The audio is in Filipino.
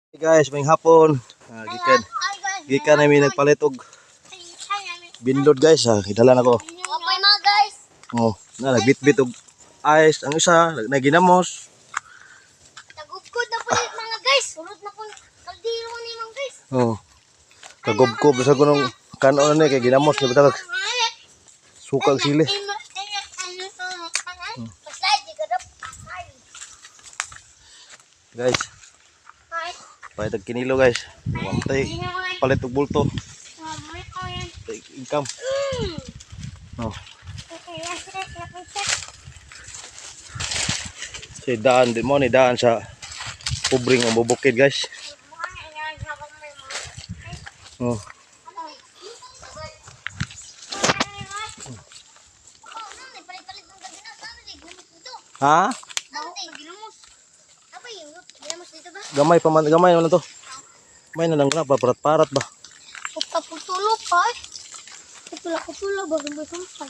Hey guys, may hapon. Gikan namin nagpalit og bindod guys. Idala na ko. Okay mga guys. Oh, nagbitbit og ice ang isa, naginamos. Tagubkod na po mga guys. Sunod na po kaldero ni mga guys. Oh. Kagubkob sa gunung kanon ni kay ginamos ni bitag sukag sili. Guys, palit kinilo guys. Tay palit og bulto. Tay income. Oh. Si daan din mo ni daan sa kubring ang bubukid guys. Oh. Ha? Gamay pa man, gamay naman to. May na lang na parat-parat ba. Pagpaputulog ka eh. Putula ba? Gambay ka